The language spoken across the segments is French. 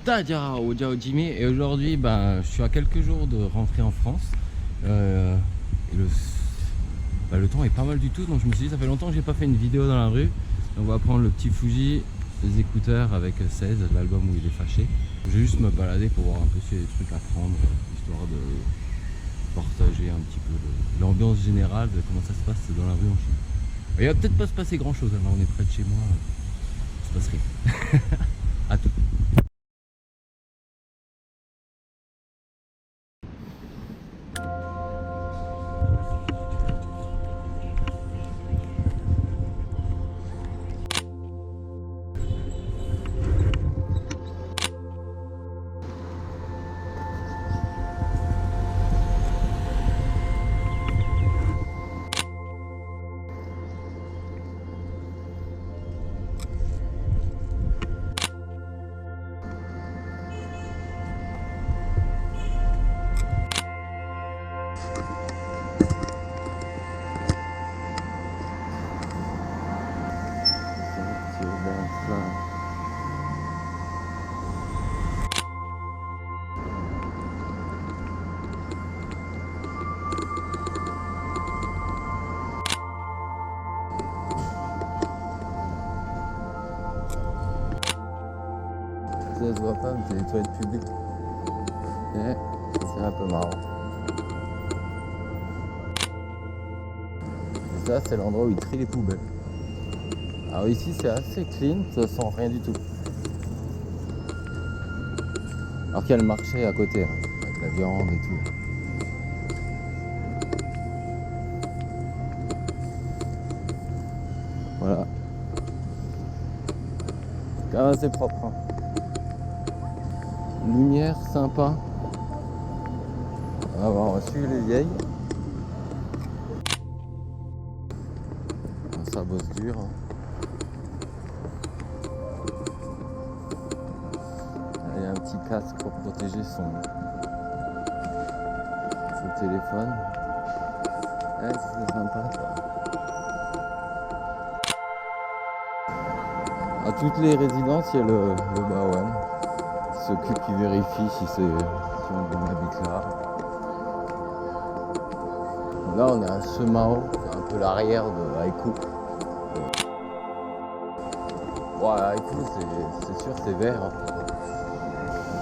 Ciao Jimmy, et aujourd'hui je suis à quelques jours de rentrer en France et le temps est pas mal du tout, donc je me suis dit ça fait longtemps que j'ai pas fait une vidéo dans la rue. On va prendre le petit Fuji, les écouteurs avec 16, l'album où il est fâché. Je vais juste me balader pour voir un peu s'il y a des trucs à prendre, histoire de partager un petit peu l'ambiance générale de comment ça se passe dans la rue en Chine. Il va peut-être pas se passer grand chose, on est près de chez moi, il se passe rien. À tout. Ça se voit pas, mais c'est les toilettes publiques. Et c'est un peu marrant. Et ça, c'est l'endroit où ils trient les poubelles. Alors ici, c'est assez clean, ça sent rien du tout. Alors qu'il y a le marché à côté, hein, avec la viande et tout. Voilà. C'est quand même assez propre. Hein. Lumière sympa. On va suivre les vieilles. Ça bosse dur. Hein. Il y a un petit casque pour protéger son téléphone. Ouais, c'est sympa ça. À toutes les résidences, il y a le Baoan qui s'occupe, qui vérifie si on habite là. Là, on est à Semao, c'est un peu l'arrière de Haikou. Ouais, Haikou, c'est sûr, c'est vert. Hein.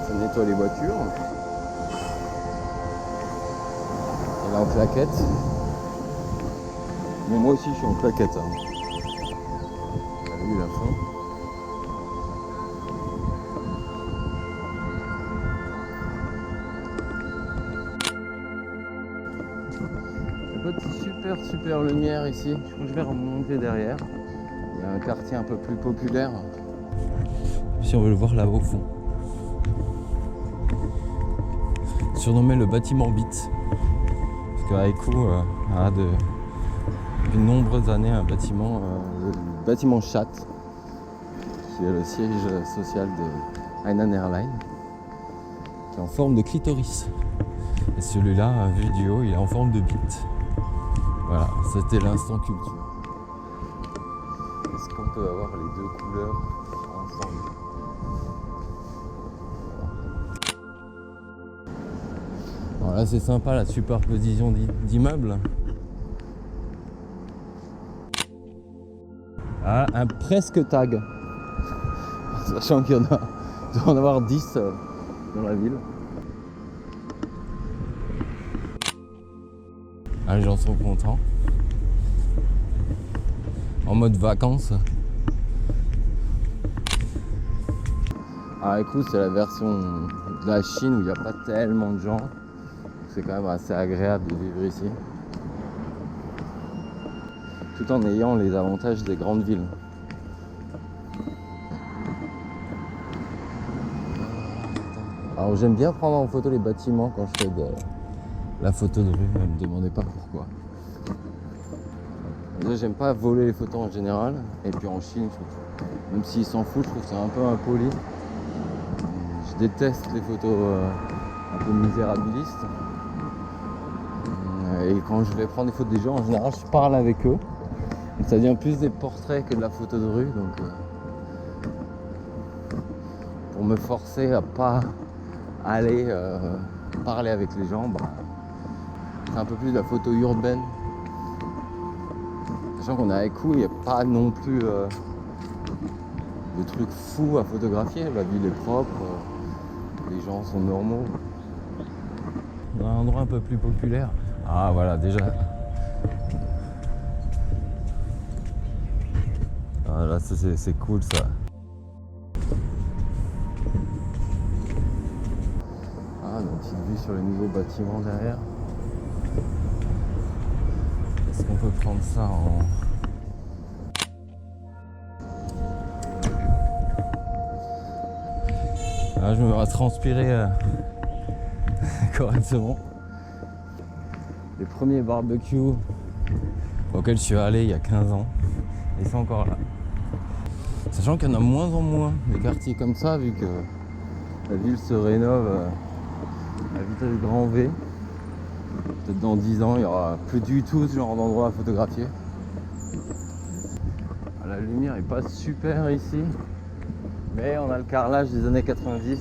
Ça nettoie les voitures. Elle est en claquette. Mais moi aussi, je suis en claquette. Hein. T'as vu la fin? Super lumière ici. Je crois que je vais remonter derrière. Il y a un quartier un peu plus populaire. Si on veut le voir là au fond. Surnommé le bâtiment Bit. Parce que Haikou a depuis de nombreuses années un bâtiment, le bâtiment Chat, qui est le siège social de Hainan Airlines, qui est en forme de clitoris. Et celui-là, vu du haut, il est en forme de bite. Voilà, c'était l'instant culture. Est-ce qu'on peut avoir les deux couleurs ensemble? Alors là, c'est sympa la superposition d'immeubles. Ah, un presque tag. Sachant qu'il y en a, il doit en avoir 10 dans la ville. Ah, les gens sont contents. En mode vacances. Ah écoute, c'est la version de la Chine où il n'y a pas tellement de gens. C'est quand même assez agréable de vivre ici. Tout en ayant les avantages des grandes villes. Alors j'aime bien prendre en photo les bâtiments quand je fais de la photo de rue, ne me demandez pas pourquoi. Déjà, j'aime pas voler les photos en général, et puis en Chine, même s'ils s'en foutent, je trouve ça un peu impoli. Je déteste les photos un peu misérabilistes. Et quand je vais prendre des photos des gens, en général, je parle avec eux. Donc ça devient plus des portraits que de la photo de rue. Donc, pour me forcer à pas aller parler avec les gens, c'est un peu plus de la photo urbaine. Sachant qu'on est à Écou, il n'y a pas non plus de trucs fous à photographier. La ville est propre, les gens sont normaux. Dans un endroit un peu plus populaire. Ah voilà, déjà. Ah, là, c'est cool ça. Ah, une petite vue sur les nouveaux bâtiments derrière. Est-ce qu'on peut prendre ça en... Ah, je me vais transpirer correctement. Les premiers barbecues auxquels je suis allé il y a 15 ans. Et c'est encore là. Sachant qu'il y en a moins en moins des quartiers comme ça, vu que la ville se rénove à vitesse grand V. Peut-être dans 10 ans, il n'y aura plus du tout ce genre d'endroit à photographier. La lumière est pas super ici, mais on a le carrelage des années 90.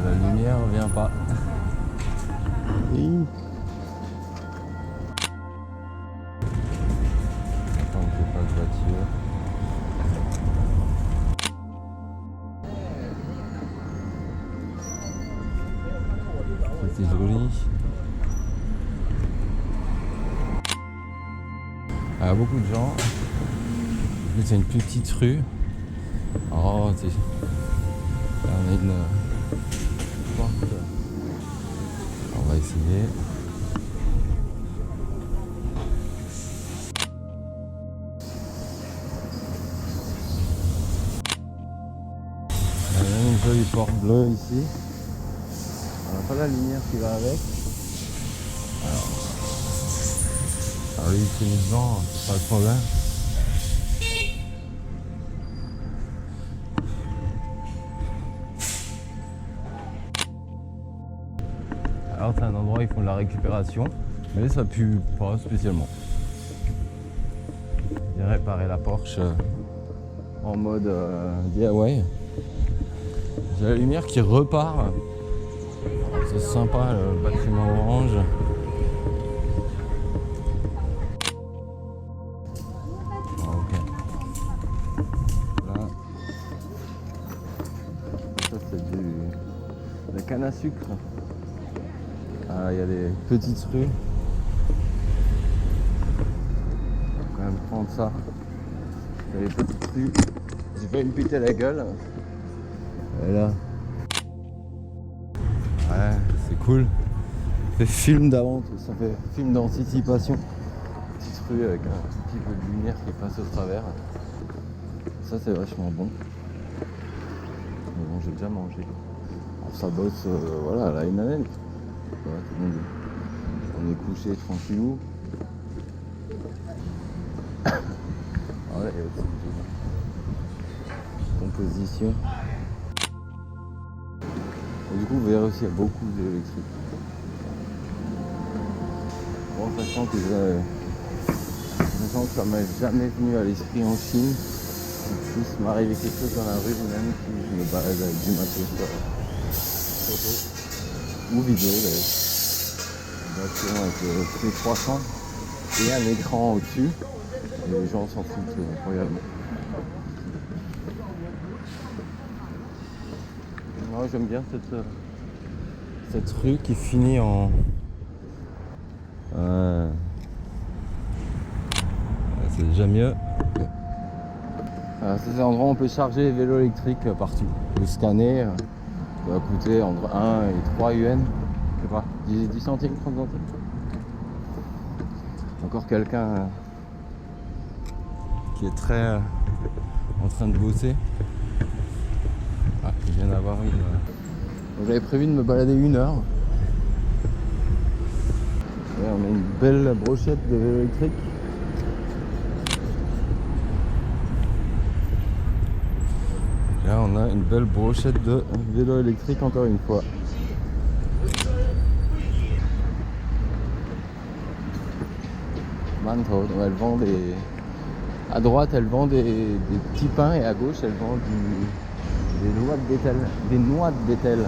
La lumière vient pas. Oui. Attends, qu'il n'y ait pas de voiture. Ça, c'est joli. Il y a beaucoup de gens. C'est une plus petite rue. Oh, là, on a une porte. On va essayer. Il y a même une jolie porte bleue ici. On n'a pas la lumière qui va avec. Alors lui, il finit dedans, c'est pas le problème. Alors c'est un endroit où ils font de la récupération, mais ça pue pas spécialement. Ils viennent réparer la Porsche en mode DIY. J'ai la lumière qui repart. C'est sympa le bâtiment orange. Ok. Là. Ça c'est de la canne à sucre. Ah, il y a des petites rues. On va quand même prendre ça. Il y a les petites rues. J'ai failli me péter la gueule. Et là. Ouais, c'est cool. Ça fait film d'avant, ça fait film d'anticipation. Petite rue avec un petit peu de lumière qui passe au travers. Ça c'est vachement bon. Mais bon, j'ai déjà mangé. Alors ça bosse, voilà, à la NNN. Ouais, tout le monde, on est couché tranquillou. Voilà, il y a aussi une composition. Et du coup, vous verrez aussi, il y a beaucoup d'électrique. Bon, sachant que ça m'est jamais venu à l'esprit en Chine, qu'il puisse m'arriver quelque chose dans la rue, même si je me balade avec du matos photo ou vidéo d'ailleurs. Avec le C300 et un écran au-dessus, et les gens s'en foutent royalement. Moi j'aime bien cette rue qui finit en c'est déjà mieux. C'est un endroit où on peut charger les vélos électriques partout. Le scanner va coûter entre 1 et 3 yuan. Je sais pas, 10 centimes, 30 centimes. Encore quelqu'un qui est très en train de bosser. Ah, il vient d'avoir une... Donc, j'avais prévu de me balader 1 heure. Et on a une belle brochette de vélo électrique. Là on a une belle brochette de vélo électrique encore une fois. Manto, donc elle vend des... À droite elle vend des petits pains et à gauche elle vend des noix de bétel. Des noix de bétel.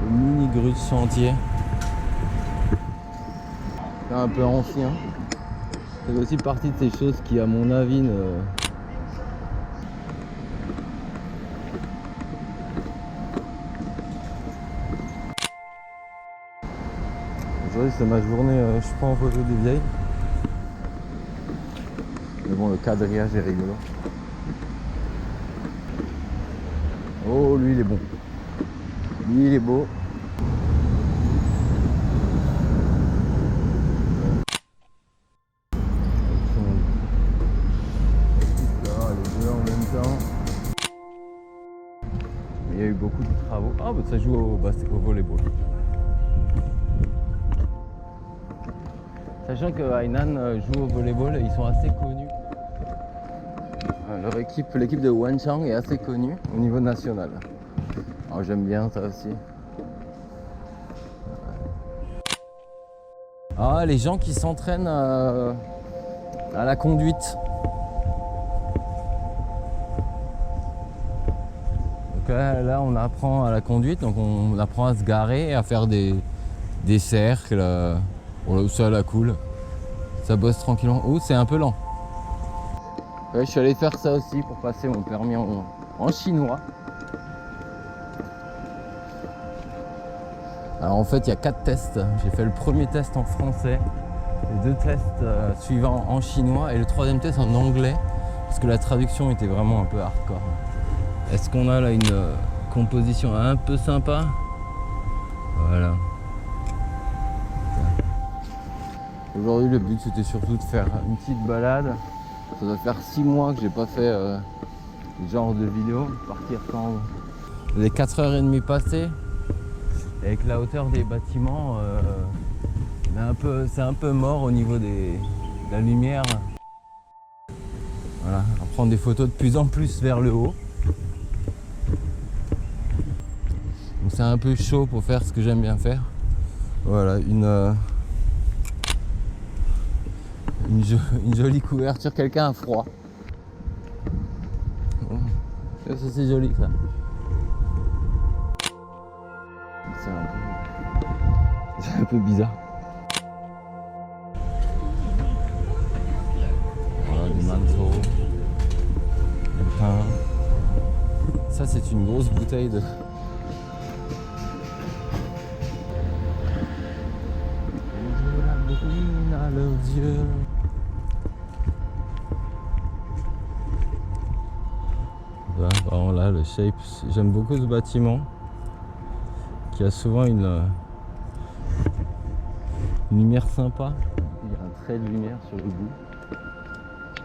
Le mini grue de chantier. C'est un peu ancien. C'est aussi partie de ces choses qui à mon avis ne... Aujourd'hui c'est ma journée, je prends en photo des vieilles. Mais bon, le quadrillage est rigolo. Oh, lui il est bon. Lui il est beau. Les deux en même temps. Il y a eu beaucoup de travaux. Ah bah ça joue au volleyball. Sachant que Hainan joue au volleyball, ils sont assez connus. L'équipe de Wenchang est assez connue au niveau national. Alors j'aime bien ça aussi. Ah, les gens qui s'entraînent à la conduite. Donc là on apprend à la conduite, donc on apprend à se garer, à faire des cercles. Bon, ça la cool. Ça bosse tranquillement. Oh, c'est un peu lent. Ouais, je suis allé faire ça aussi pour passer mon permis en chinois. Alors en fait il y a 4 tests. J'ai fait le premier test en français, les 2 tests suivants en chinois et le 3e test en anglais parce que la traduction était vraiment un peu hardcore. Est-ce qu'on a là une composition un peu sympa? Voilà. Aujourd'hui le but c'était surtout de faire une petite balade. Ça doit faire 6 mois que j'ai pas fait ce genre de vidéo. Partir quand les 4h30 passées. Avec la hauteur des bâtiments, c'est un peu mort au niveau de la lumière. Voilà, on prend des photos de plus en plus vers le haut. Donc c'est un peu chaud pour faire ce que j'aime bien faire. Voilà, une jolie couverture, quelqu'un a froid. Ça c'est joli ça. C'est un peu bizarre. Voilà, du manteau, du pain. Ça c'est une grosse bouteille de... La brune à leurs yeux. Voilà, là le shape, j'aime beaucoup ce bâtiment qui a souvent une lumière sympa. Il y a un trait de lumière sur le bout.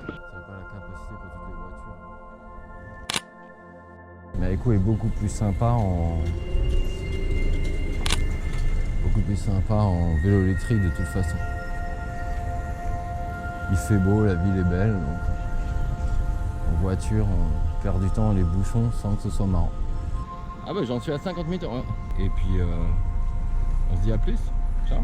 Ça n'a pas la capacité pour toutes les voitures. Mais Aiko est beaucoup plus sympa en vélo électrique de toute façon. Il fait beau, la ville est belle, donc en voiture on perd du temps dans les bouchons sans que ce soit marrant. Ah bah j'en suis à 50 minutes. Et puis on se dit à plus. Ciao.